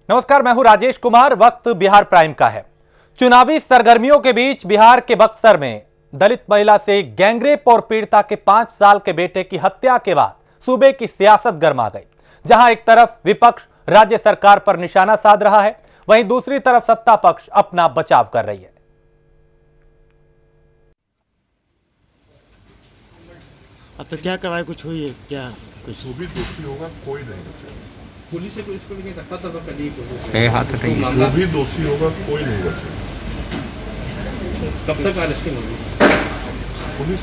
नमस्कार, मैं हूं राजेश कुमार। वक्त बिहार प्राइम का है। चुनावी सरगर्मियों के बीच बिहार के बक्सर में दलित महिला से गैंगरेप और पीड़िता के 5 साल के बेटे की हत्या के बाद सूबे की सियासत गर्मा गई। जहां एक तरफ विपक्ष राज्य सरकार पर निशाना साध रहा है, वहीं दूसरी तरफ सत्ता पक्ष अपना बचाव कर रही है। अब तो क्या कार्रवाई कुछ हुई है क्या? कुछ जो भी दोषी होगा कोई नहीं बचेगा। पुलिस से इसको लेके दफा सफा कर दी जो भी दोषी होगा कोई नहीं बचेगा। कब तक अरेस्टिंग होगी? पुलिस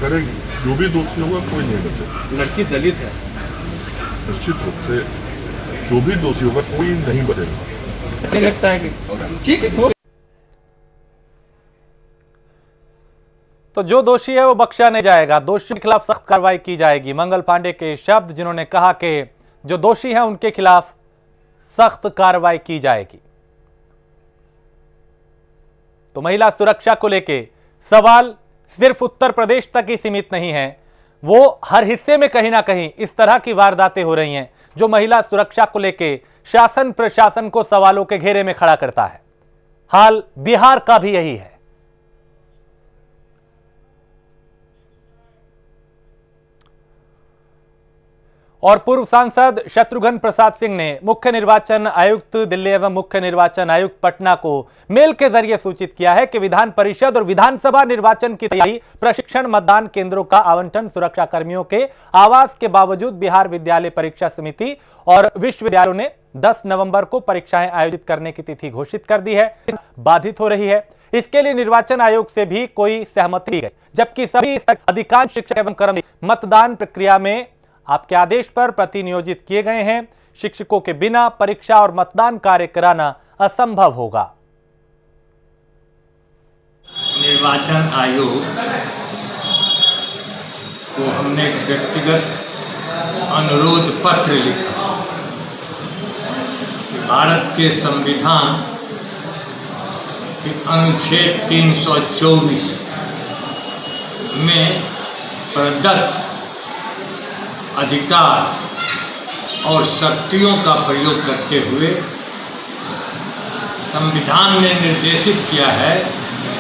करेगी, जो भी दोषी होगा कोई नहीं बचेगा। लड़की दलित है, निश्चित रूप से जो भी दोषी होगा कोई नहीं बचेगा। ऐसे लगता है कि ठीक है। तो जो दोषी है वो बख्शा नहीं जाएगा, दोषी के खिलाफ सख्त कार्रवाई की जाएगी। मंगल पांडे के शब्द, जिन्होंने कहा कि जो दोषी हैं उनके खिलाफ सख्त कार्रवाई की जाएगी। तो महिला सुरक्षा को लेके सवाल सिर्फ उत्तर प्रदेश तक ही सीमित नहीं है, वो हर हिस्से में कहीं ना कहीं इस तरह की वारदातें हो रही हैं जो महिला सुरक्षा को लेके शासन प्रशासन को सवालों के घेरे में खड़ा करता है। हाल बिहार का भी यही है। और पूर्व सांसद शत्रुघ्न प्रसाद सिंह ने मुख्य निर्वाचन आयुक्त दिल्ली एवं मुख्य निर्वाचन आयुक्त पटना को मेल के जरिए सूचित किया है कि विधान परिषद और विधानसभा निर्वाचन की तैयारी, प्रशिक्षण, मतदान केंद्रों का आवंटन, सुरक्षा कर्मियों के आवास के बावजूद बिहार विद्यालय परीक्षा समिति और विश्वविद्यालयों ने 10 नवंबर को परीक्षाएं आयोजित करने की तिथि घोषित कर दी है, बाधित हो रही है। इसके लिए निर्वाचन आयोग से भी कोई सहमति नहीं गई, जबकि सभी अधिकांश शिक्षक एवं कर्मी मतदान प्रक्रिया में आपके आदेश पर प्रतिनियोजित किए गए हैं। शिक्षकों के बिना परीक्षा और मतदान कार्य कराना असंभव होगा। निर्वाचन आयोग को हमने एक व्यक्तिगत अनुरोध पत्र लिखा कि भारत के संविधान के अनुच्छेद 324 में प्रदत्त अधिकार और शक्तियों का प्रयोग करते हुए संविधान ने निर्देशित किया है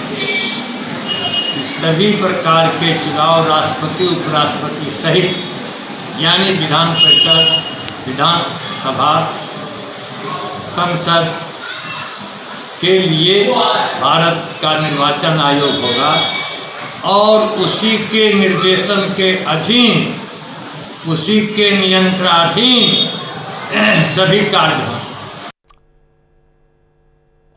कि सभी प्रकार के चुनाव राष्ट्रपति, उपराष्ट्रपति सहित यानी विधान परिषद, विधानसभा, संसद के लिए भारत का निर्वाचन आयोग होगा और उसी के निर्देशन के अधीन, उसी के नियंत्रणाधीन सभी कार्य हैं।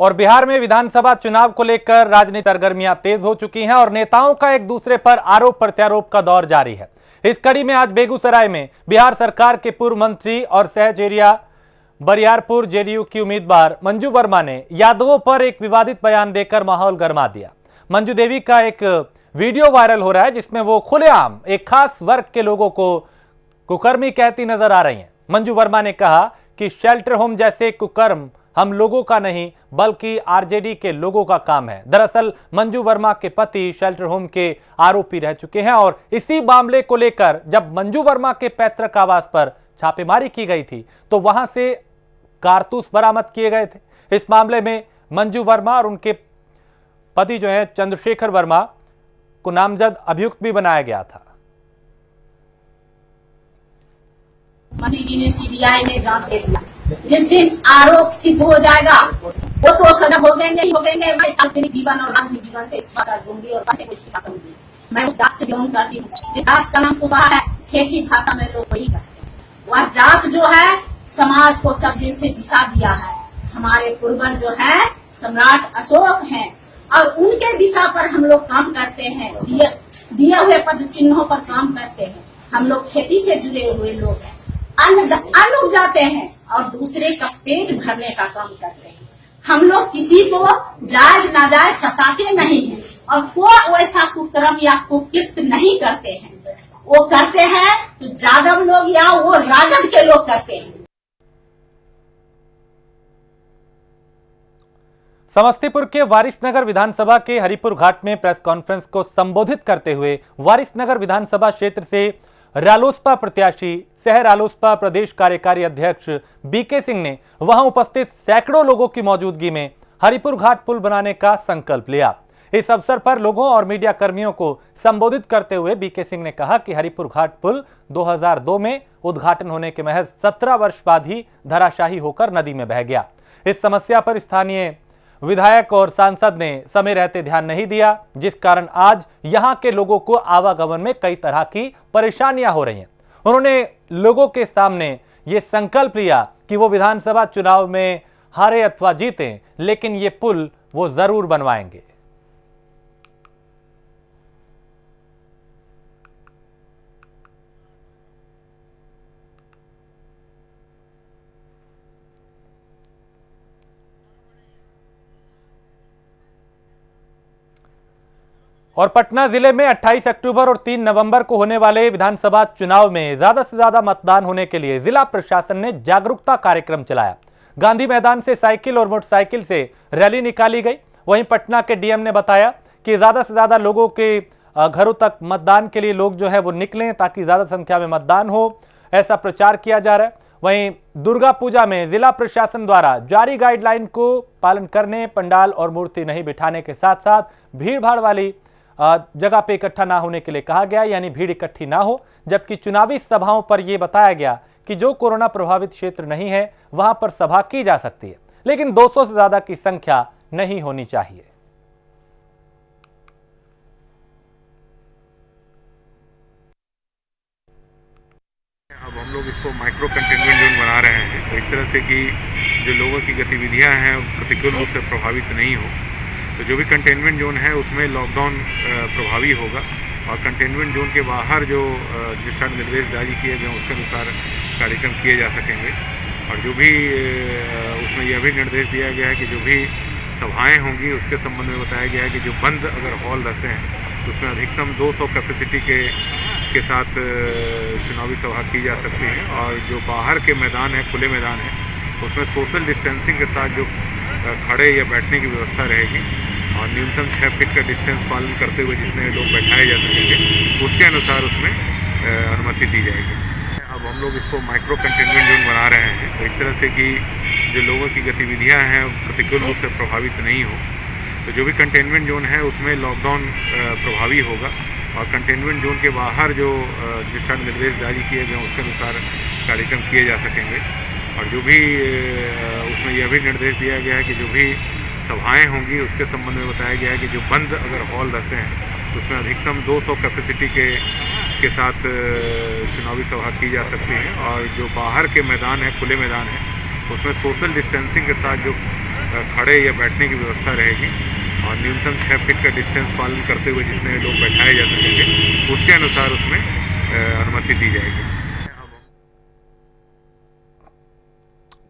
और बिहार में विधानसभा चुनाव को लेकर राजनीतिक सरगर्मियां तेज हो चुकी हैं और नेताओं का एक दूसरे पर आरोप प्रत्यारोप का दौर जारी है। इस कड़ी में आज बेगूसराय में बिहार सरकार के पूर्व मंत्री और सहचेरिया बरियारपुर जेडीयू की उम्मीदवार मंजू वर्मा ने यादवों पर एक विवादित बयान देकर माहौल गर्मा दिया। मंजू देवी का एक वीडियो वायरल हो रहा है जिसमें वो खुलेआम एक खास वर्ग के लोगों को कुकर्मी कहती नजर आ रही हैं। मंजू वर्मा ने कहा कि शेल्टर होम जैसे कुकर्म हम लोगों का नहीं बल्कि आरजेडी के लोगों का काम है। दरअसल मंजू वर्मा के पति शेल्टर होम के आरोपी रह चुके हैं और इसी मामले को लेकर जब मंजू वर्मा के पैतृक आवास पर छापेमारी की गई थी तो वहां से कारतूस बरामद किए गए थे। इस मामले में मंजू वर्मा और उनके पति जो है चंद्रशेखर वर्मा को नामजद अभियुक्त भी बनाया गया था। मंत्री जी ने सीबीआई में जांच दे दिया। जिस दिन आरोप सिद्ध हो जाएगा वो तो सजा भोगेंगे ही भोगेंगे। मैं सार्वजनिक जीवन और राजनीतिक जीवन से इस्तीफा कर दूंगी और कैसे इस्तीफा करूंगी। मैं उस जात से बिलोंग करती हूँ जिस जात का नाम कुशा है। ठेठी भाषा में लोग वही करते हैं। वह जात जो है समाज को सब दिन से दिशा दिया है। हमारे पूर्वज जो है सम्राट अशोक हैं और उनके दिशा पर हम लोग काम करते हैं। दिए हुए पद चिन्हों पर काम करते हैं। हम लोग खेती से जुड़े हुए लोग हैं। अन्न उपजाते हैं और दूसरे का पेट भरने का काम करते हैं। हम लोग किसी को जायज नाजायज सताते नहीं हैं और वो वैसा कुकर्म या कुकृत्य नहीं करते हैं। वो करते हैं तो जादव लोग या वो राजद के लोग करते हैं। समस्तीपुर के वारिसनगर विधानसभा के हरिपुर घाट में प्रेस कॉन्फ्रेंस को संबोधित करते हुए वारिसनगर विधानसभा क्षेत्र से रालोसपा प्रत्याशी सह रालोसपा प्रदेश कार्यकारी अध्यक्ष बीके सिंह ने वहां उपस्थित सैकड़ों लोगों की मौजूदगी में हरिपुर घाट पुल बनाने का संकल्प लिया। इस अवसर पर लोगों और मीडिया कर्मियों को संबोधित करते हुए बीके सिंह ने कहा कि हरिपुर घाट पुल 2002 में उद्घाटन होने के महज 17 वर्ष बाद ही धराशायी होकर नदी में बह गया। इस समस्या पर स्थानीय विधायक और सांसद ने समय रहते ध्यान नहीं दिया, जिस कारण आज यहां के लोगों को आवागमन में कई तरह की परेशानियां हो रही हैं। उन्होंने लोगों के सामने ये संकल्प लिया कि वो विधानसभा चुनाव में हारे अथवा जीते, लेकिन ये पुल वो जरूर बनवाएंगे। और पटना जिले में 28 अक्टूबर और 3 नवंबर को होने वाले विधानसभा चुनाव में ज्यादा से ज्यादा मतदान होने के लिए जिला प्रशासन ने जागरूकता कार्यक्रम चलाया। गांधी मैदान से साइकिल और मोटरसाइकिल से रैली निकाली गई। वहीं पटना के डीएम ने बताया कि ज्यादा से ज्यादा लोगों के घरों तक मतदान के लिए लोग जो है वो निकलें ताकि ज्यादा संख्या में मतदान हो, ऐसा प्रचार किया जा रहा है। वहीं दुर्गा पूजा में जिला प्रशासन द्वारा जारी गाइडलाइन को पालन करने, पंडाल और मूर्ति नहीं बिठाने के साथ साथ भीड़ भाड़ वाली जगह पे इकट्ठा ना होने के लिए कहा गया, यानी भीड़ इकट्ठी ना हो। जबकि चुनावी सभाओं पर यह बताया गया कि जो कोरोना प्रभावित क्षेत्र नहीं है वहां पर सभा की जा सकती है, लेकिन 200 से ज्यादा की संख्या नहीं होनी चाहिए। अब हम लोग इसको माइक्रो कंटेनमेंट जोन बना रहे हैं, तो इस तरह से कि जो लोगों की गतिविधियां हैं प्रतिकूल रूप से प्रभावित नहीं हो। तो जो भी कंटेनमेंट जोन है उसमें लॉकडाउन प्रभावी होगा और कंटेनमेंट जोन के बाहर जो दिशा निर्देश जारी किए गए उसके अनुसार कार्यक्रम किए जा सकेंगे। और जो भी उसमें यह भी निर्देश दिया गया है कि जो भी सभाएं होंगी उसके संबंध में बताया गया है कि जो बंद अगर हॉल रहते हैं तो उसमें अधिकतम 200 कैपेसिटी के साथ चुनावी सभा की जा सकती है। और जो बाहर के मैदान है, खुले मैदान है, उसमें सोशल डिस्टेंसिंग के साथ जो खड़े या बैठने की व्यवस्था रहेगी और न्यूनतम 6 फीट का डिस्टेंस पालन करते हुए जितने लोग बैठाए जा सकेंगे उसके अनुसार उसमें अनुमति दी जाएगी। अब हम लोग इसको माइक्रो कंटेनमेंट जोन बना रहे हैं, तो इस तरह से कि जो लोगों की गतिविधियां हैं प्रतिकूल रूप से प्रभावित नहीं हो। तो जो भी कंटेनमेंट जोन है उसमें लॉकडाउन प्रभावी होगा और कंटेनमेंट जोन के बाहर जो दिशा निर्देश जारी किए गए उसके अनुसार कार्यक्रम किए जा सकेंगे। और जो भी उसमें यह भी निर्देश दिया गया है कि जो भी सभाएं होंगी उसके संबंध में बताया गया है कि जो बंद अगर हॉल रहते हैं तो उसमें अधिकतम 200 कैपेसिटी के साथ चुनावी सभा की जा सकती है। और जो बाहर के मैदान है, खुले मैदान है, उसमें सोशल डिस्टेंसिंग के साथ जो खड़े या बैठने की व्यवस्था रहेगी और न्यूनतम 6 फीट का डिस्टेंस पालन करते हुए जितने लोग बैठाए जा सकेंगे उसके अनुसार उसमें अनुमति दी जाएगी।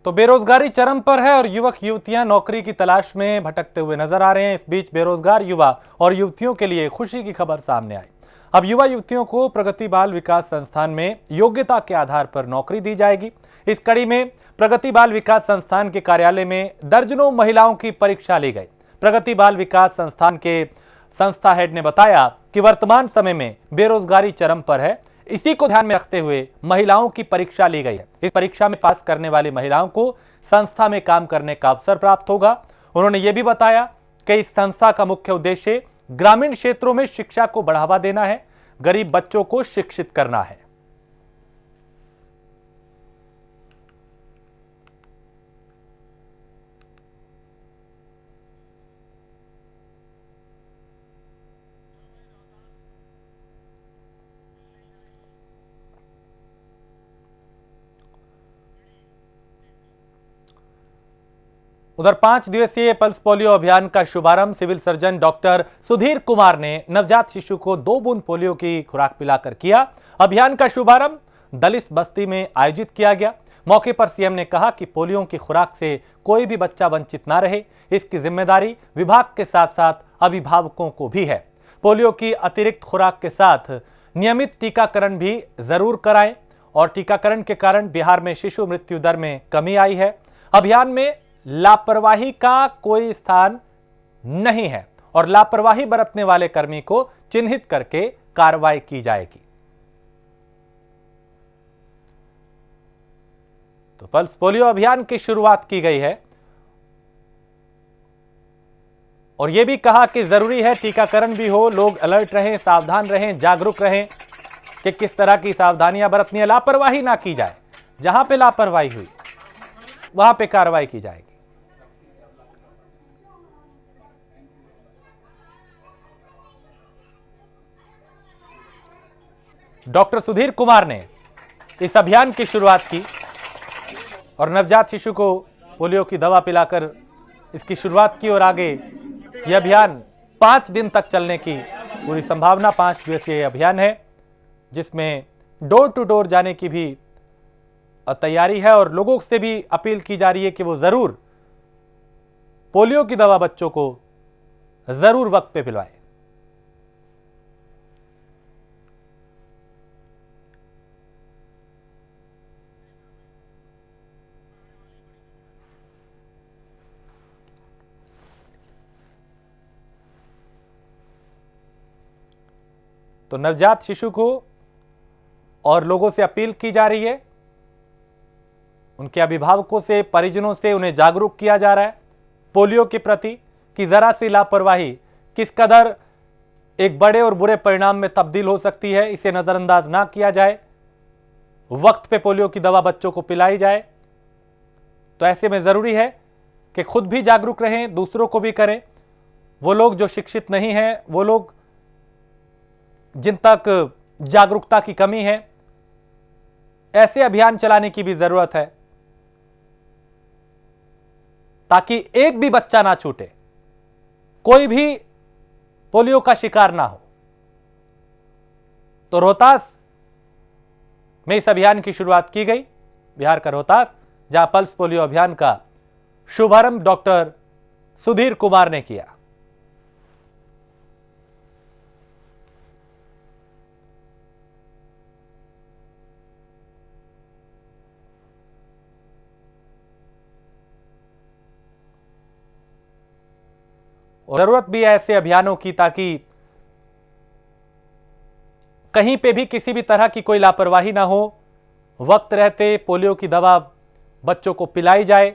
तो बेरोजगारी चरम पर है और युवक युवतियां नौकरी की तलाश में भटकते हुए नजर आ रहे हैं। इस बीच बेरोजगार युवा और युवतियों के लिए खुशी की खबर सामने आई। अब युवा युवतियों को प्रगति बाल विकास संस्थान में योग्यता के आधार पर नौकरी दी जाएगी। इस कड़ी में प्रगति बाल विकास संस्थान के कार्यालय में दर्जनों महिलाओं की परीक्षा ली गई। प्रगति बाल विकास संस्थान के संस्था हेड ने बताया कि वर्तमान समय में बेरोजगारी चरम पर है, इसी को ध्यान में रखते हुए महिलाओं की परीक्षा ली गई है। इस परीक्षा में पास करने वाली महिलाओं को संस्था में काम करने का अवसर प्राप्त होगा। उन्होंने ये भी बताया कि इस संस्था का मुख्य उद्देश्य ग्रामीण क्षेत्रों में शिक्षा को बढ़ावा देना है, गरीब बच्चों को शिक्षित करना है। उधर 5 दिवसीय पल्स पोलियो अभियान का शुभारंभ civil surgeon doctor Sudhir Kumar ने नवजात शिशु को 2 बूंद पोलियो की खुराक पिलाकर किया। अभियान का शुभारंभ दलित बस्ती में आयोजित किया गया। मौके पर सीएम ने कहा कि पोलियो की खुराक से कोई भी बच्चा वंचित ना रहे, इसकी जिम्मेदारी विभाग के साथ साथ अभिभावकों को भी है। पोलियो की अतिरिक्त खुराक के साथ नियमित टीकाकरण भी जरूर कराएं और टीकाकरण के कारण बिहार में शिशु मृत्यु दर में कमी आई है। अभियान में लापरवाही का कोई स्थान नहीं है और लापरवाही बरतने वाले कर्मी को चिन्हित करके कार्रवाई की जाएगी। तो पल्स पोलियो अभियान की शुरुआत की गई है और यह भी कहा कि जरूरी है टीकाकरण भी हो, लोग अलर्ट रहें, सावधान रहें, जागरूक रहें कि किस तरह की सावधानियां बरतनी है, लापरवाही ना की जाए। जहां पे लापरवाही हुई वहां पे कार्रवाई की जाएगी। डॉक्टर सुधीर कुमार ने इस अभियान की शुरुआत की और नवजात शिशु को पोलियो की दवा पिलाकर इसकी शुरुआत की और आगे यह अभियान 5 दिन तक चलने की पूरी संभावना। 5 दिवसीय अभियान है जिसमें डोर टू डोर जाने की भी तैयारी है और लोगों से भी अपील की जा रही है कि वो जरूर पोलियो की दवा बच्चों को जरूर वक्त पे पिलवाएं। तो नवजात शिशु को और लोगों से अपील की जा रही है, उनके अभिभावकों से, परिजनों से उन्हें जागरूक किया जा रहा है पोलियो के प्रति कि जरा सी लापरवाही किस कदर एक बड़े और बुरे परिणाम में तब्दील हो सकती है। इसे नजरअंदाज ना किया जाए, वक्त पे पोलियो की दवा बच्चों को पिलाई जाए। तो ऐसे में जरूरी है कि खुद भी जागरूक रहें, दूसरों को भी करें। वो लोग जो शिक्षित नहीं हैं, वो लोग जिन तक जागरूकता की कमी है, ऐसे अभियान चलाने की भी जरूरत है ताकि एक भी बच्चा ना छूटे, कोई भी पोलियो का शिकार ना हो। तो रोहतास में इस अभियान की शुरुआत की गई, बिहार का रोहतास, जहां पल्स पोलियो अभियान का शुभारंभ डॉक्टर सुधीर कुमार ने किया। और जरूरत भी है ऐसे अभियानों की ताकि कहीं पे भी किसी भी तरह की कोई लापरवाही ना हो, वक्त रहते पोलियो की दवा बच्चों को पिलाई जाए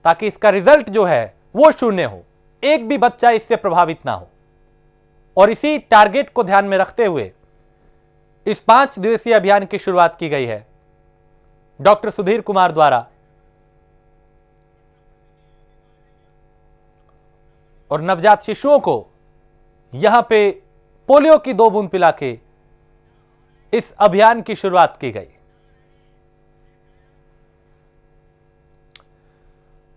ताकि इसका रिजल्ट जो है वो शून्य हो, एक भी बच्चा इससे प्रभावित ना हो। और इसी टारगेट को ध्यान में रखते हुए इस 5 दिवसीय अभियान की शुरुआत की गई है डॉक्टर सुधीर कुमार द्वारा। और नवजात शिशुओं को यहां पे पोलियो की 2 बूंद पिला के इस अभियान की शुरुआत की गई।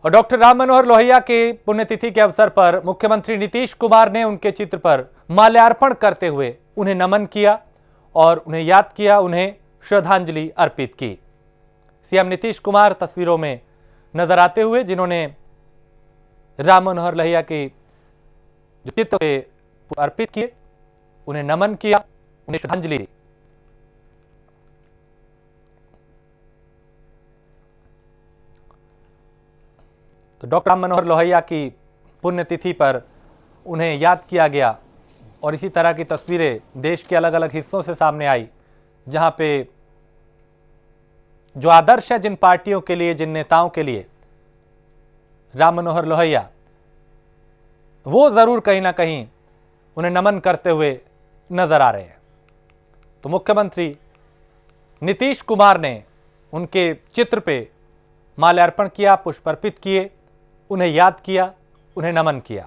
और डॉक्टर राम मनोहर लोहिया के पुण्यतिथि के अवसर पर मुख्यमंत्री नीतीश कुमार ने उनके चित्र पर माल्यार्पण करते हुए उन्हें नमन किया और उन्हें याद किया, उन्हें श्रद्धांजलि अर्पित की। सीएम नीतीश कुमार तस्वीरों में नजर आते हुए, जिन्होंने राम मनोहर लोहिया के जो चित्र अर्पित किए, उन्हें नमन किया, उन्हें श्रद्धांजलि दी। तो डॉक्टर राम मनोहर लोहिया की पुण्यतिथि पर उन्हें याद किया गया और इसी तरह की तस्वीरें देश के अलग अलग हिस्सों से सामने आई, जहां पे जो आदर्श है जिन पार्टियों के लिए, जिन नेताओं के लिए, राम मनोहर लोहिया वो जरूर कहीं ना कहीं उन्हें नमन करते हुए नजर आ रहे हैं। तो मुख्यमंत्री नीतीश कुमार ने उनके चित्र पे माल्यार्पण किया, पुष्प अर्पित किए, उन्हें याद किया, उन्हें नमन किया।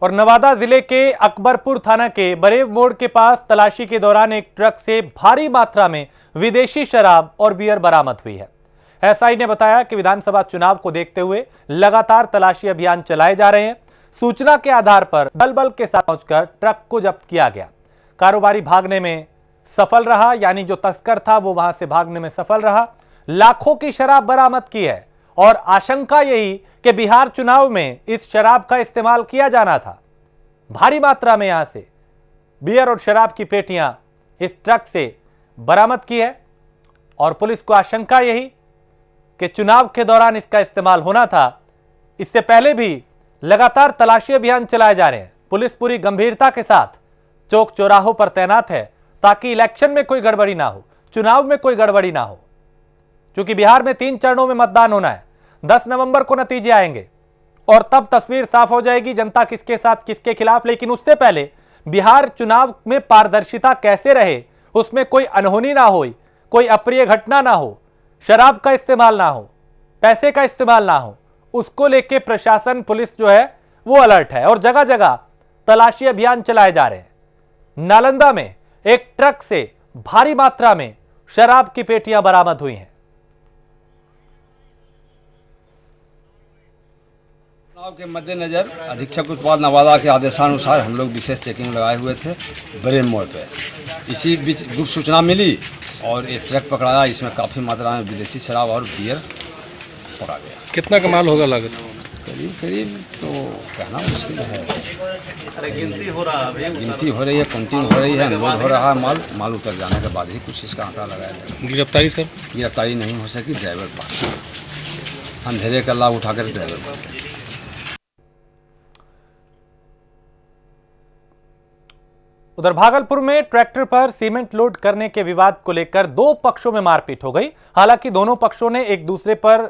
और नवादा जिले के अकबरपुर थाना के बरेव मोड़ के पास तलाशी के दौरान एक ट्रक से भारी मात्रा में विदेशी शराब और बियर बरामद हुई है। एसआई ने बताया कि विधानसभा चुनाव को देखते हुए लगातार तलाशी अभियान चलाए जा रहे हैं। सूचना के आधार पर दल बल के साथ पहुंचकर ट्रक को जब्त किया गया। कारोबारी भागने में सफल रहा, यानी जो तस्कर था वो वहां से भागने में सफल रहा। लाखों की शराब बरामद की है और आशंका यही कि बिहार चुनाव में इस शराब का इस्तेमाल किया जाना था। भारी मात्रा में यहां से बियर और शराब की पेटियां इस ट्रक से बरामद की है और पुलिस को आशंका यही कि चुनाव के दौरान इसका इस्तेमाल होना था। इससे पहले भी लगातार तलाशी अभियान चलाए जा रहे हैं। पुलिस पूरी गंभीरता के साथ चौक चौराहों पर तैनात है ताकि इलेक्शन में कोई गड़बड़ी ना हो, चुनाव में कोई गड़बड़ी ना हो। क्योंकि बिहार में 3 चरणों में मतदान होना है, 10 नवंबर को नतीजे आएंगे और तब तस्वीर साफ हो जाएगी जनता किसके साथ किसके खिलाफ। लेकिन उससे पहले बिहार चुनाव में पारदर्शिता कैसे रहे, उसमें कोई अनहोनी ना हो, कोई अप्रिय घटना ना हो, शराब का इस्तेमाल ना हो, पैसे का इस्तेमाल ना हो, उसको लेके प्रशासन पुलिस जो है वो अलर्ट है और जगह जगह तलाशी अभियान चलाए जा रहे हैं। नालंदा में एक ट्रक से भारी मात्रा में शराब की पेटियां बरामद हुई हैं। चुनाव के मद्देनजर अधीक्षक उत्पाद नवादा के आदेशानुसार हम लोग विशेष चेकिंग लगाए हुए थे बड़े मोड़ पे। इसी बीच गुप्त सूचना मिली और एक ट्रक पकड़ाया, इसमें काफ़ी मात्रा में विदेशी शराब और बियर पकड़ा गया। कितना कमाल होगा लागत? करीब तो कहना मुश्किल है। गिनती हो रही है, काउंटिंग हो रही है, अनलोड हो रहा है, माल उतर जाने के बाद ही कुछ इसका आंकड़ा लगाया जाएगा। गिरफ्तारी सर? गिरफ्तारी नहीं हो सकी, ड्राइवर पास अंधेरे का लाभ उठाकर ड्राइवर पास। उधर भागलपुर में ट्रैक्टर पर सीमेंट लोड करने के विवाद को लेकर 2 पक्षों में मारपीट हो गई। हालांकि दोनों पक्षों ने एक दूसरे पर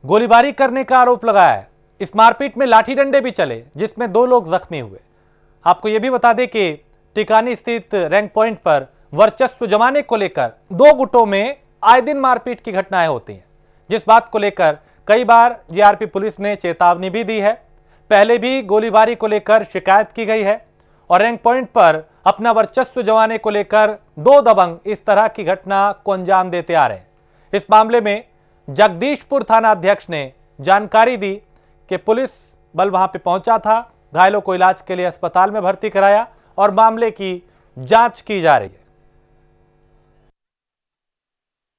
गोलीबारी करने का आरोप लगाया है। इस मारपीट में लाठी डंडे भी चले जिसमें 2 लोग जख्मी हुए। आपको यह भी बता दें कि टिकानी स्थित रैंक पॉइंट पर वर्चस्व जमाने को लेकर 2 गुटों में आए दिन मारपीट की घटनाएं होती हैं, जिस बात को लेकर कई बार जीआरपी पुलिस ने चेतावनी भी दी है। पहले भी गोलीबारी को लेकर शिकायत की गई है और रैंक पॉइंट पर अपना वर्चस्व जमाने को लेकर 2 दबंग इस तरह की घटना को अंजाम देते आ रहे हैं। इस मामले में जगदीशपुर थाना अध्यक्ष ने जानकारी दी कि पुलिस बल वहां पे पहुंचा था, घायलों को इलाज के लिए अस्पताल में भर्ती कराया और मामले की जांच की जा रही है।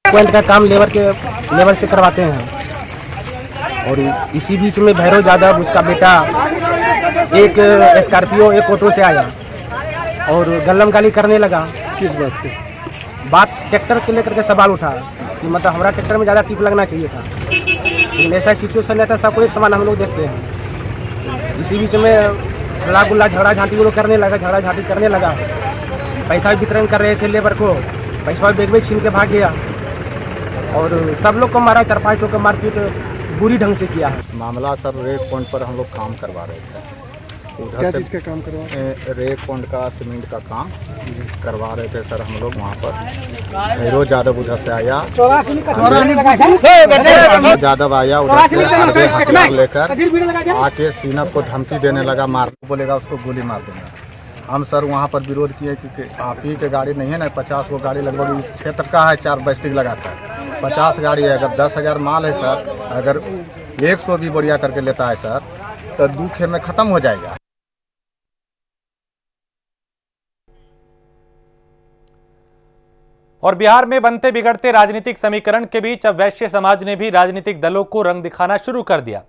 पॉइंट का काम लेबर से करवाते हैं और इसी बीच में भैरव यादव उसका बेटा एक स्कॉर्पियो एक ऑटो से आया और गल्लम गाली करने लगा। किस बात की बात? ट्रैक्टर के लेकर के सवाल उठा कि मतलब हमारा ट्रैक्टर में ज़्यादा टिप लगना चाहिए था, लेकिन ऐसा सिचुएशन रहता है, सबको एक समान हम लोग देखते हैं। इसी बीच में हल्ला गुल्ला झगड़ा झांटी वो लोग करने लगा। पैसा वितरण कर रहे थे लेबर को, पैसा बेग छीन के भाग गया और सब लोग को मारा, 4-5 लोग को मारपीट बुरी ढंग से किया है। मामला सर रेक पॉइंट पर हम लोग काम करवा रहे थे। क्या चीज़ का काम करवा? रेक पॉइंट का सीमेंट का काम करवा रहे थे सर हम लोग वहाँ पर। भैरव यादव उधर से आया, यादव आया उधर से हथियार लेकर आके सीना को धमकी देने लगा, मार बोलेगा उसको गोली मार देंगे। हम सर वहाँ पर विरोध किए कि आप ही के गाड़ी नहीं है ना, 50 वो गाड़ी लगभग क्षेत्र का है, 4 बैस्टिक लगाता है, 50 गाड़ी है। अगर 10,000 माल है सर, अगर 100 भी बढ़िया करके लेता है सर तो 2 खेप में ख़त्म हो जाएगा। और बिहार में बनते बिगड़ते राजनीतिक समीकरण के बीच अब वैश्य समाज ने भी राजनीतिक दलों को रंग दिखाना शुरू कर दिया।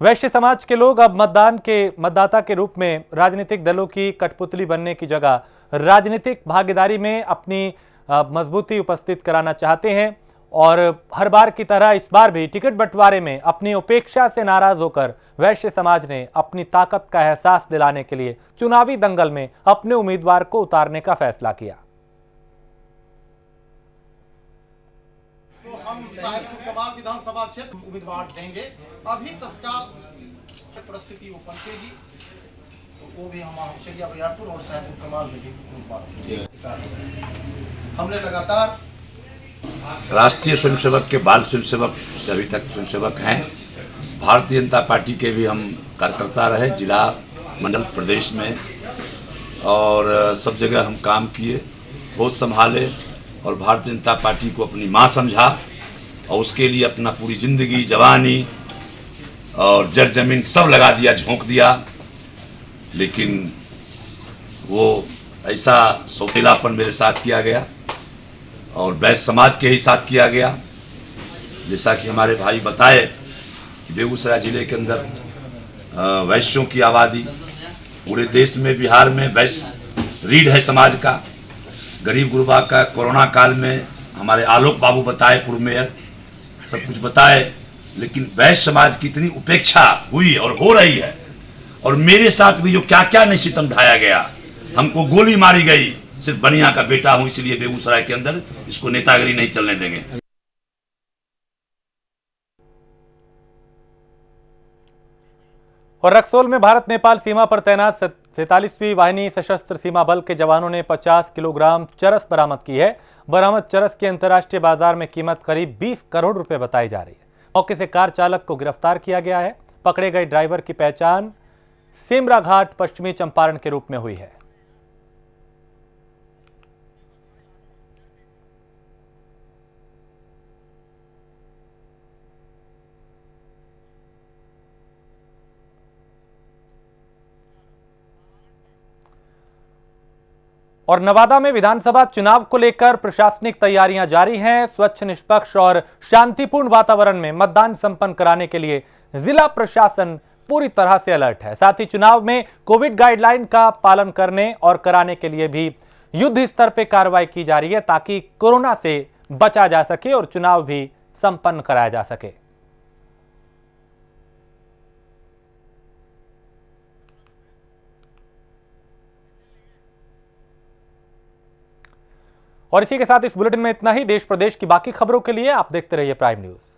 वैश्य समाज के लोग अब मतदाता के रूप में राजनीतिक दलों की कठपुतली बनने की जगह राजनीतिक भागीदारी में अपनी मजबूती उपस्थित कराना चाहते हैं और हर बार की तरह इस बार भी टिकट बंटवारे में अपनी उपेक्षा से नाराज होकर वैश्य समाज ने अपनी ताकत का एहसास दिलाने के लिए चुनावी दंगल में अपने उम्मीदवार को उतारने का फैसला किया। हम साहेबपुर कमाल विधानसभा क्षेत्र उम्मीदवार देंगे। अभी तत्काल परिस्थिति वो पनटेगी तो वो भी हम चलिया बरियारपुर और साहेबपुर कमाल में भी उम्मीदवार हमने लगातार राष्ट्रीय स्वयंसेवक के बाल स्वयंसेवक से अभी तक स्वयंसेवक हैं। भारतीय जनता पार्टी के भी हम कार्यकर्ता रहे, जिला मंडल प्रदेश में, और सब जगह हम काम किए, बहुत संभाले और भारतीय जनता पार्टी को अपनी माँ समझा और उसके लिए अपना पूरी ज़िंदगी, जवानी और जर जमीन सब लगा दिया, झोंक दिया। लेकिन वो ऐसा सौतेलापन मेरे साथ किया गया और वैश्य समाज के ही साथ किया गया। जैसा कि हमारे भाई बताए कि बेगूसराय जिले के अंदर वैश्यों की आबादी पूरे देश में, बिहार में वैश्य रीढ़ है समाज का। गरीब गुरबा का कोरोना काल में हमारे आलोक बाबू बताए, पूर्व मेयर, सब कुछ बताए, लेकिन वैश्य समाज की इतनी उपेक्षा हुई और हो रही है। और मेरे साथ भी जो क्या क्या नहीं सितम ढाया गया, हमको गोली मारी गई, सिर्फ बनिया का बेटा हूं इसलिए बेगूसराय के अंदर इसको नेतागिरी नहीं चलने देंगे। और रक्सौल में भारत नेपाल सीमा पर तैनात 47वीं वाहिनी सशस्त्र सीमा बल के जवानों ने 50 किलोग्राम चरस बरामद की है। बरामद चरस की अंतर्राष्ट्रीय बाजार में कीमत करीब 20 करोड़ रुपए बताई जा रही है। मौके से कार चालक को गिरफ्तार किया गया है। पकड़े गए ड्राइवर की पहचान सेमरा घाट पश्चिमी चंपारण के रूप में हुई है। और नवादा में विधानसभा चुनाव को लेकर प्रशासनिक तैयारियां जारी हैं। स्वच्छ, निष्पक्ष और शांतिपूर्ण वातावरण में मतदान संपन्न कराने के लिए जिला प्रशासन पूरी तरह से अलर्ट है। साथ ही चुनाव में कोविड गाइडलाइन का पालन करने और कराने के लिए भी युद्ध स्तर पर कार्रवाई की जा रही है, ताकि कोरोना से बचा जा सके और चुनाव भी संपन्न कराया जा सके। और इसी के साथ इस बुलेटिन में इतना ही। देश प्रदेश की बाकी खबरों के लिए आप देखते रहिए प्राइम न्यूज।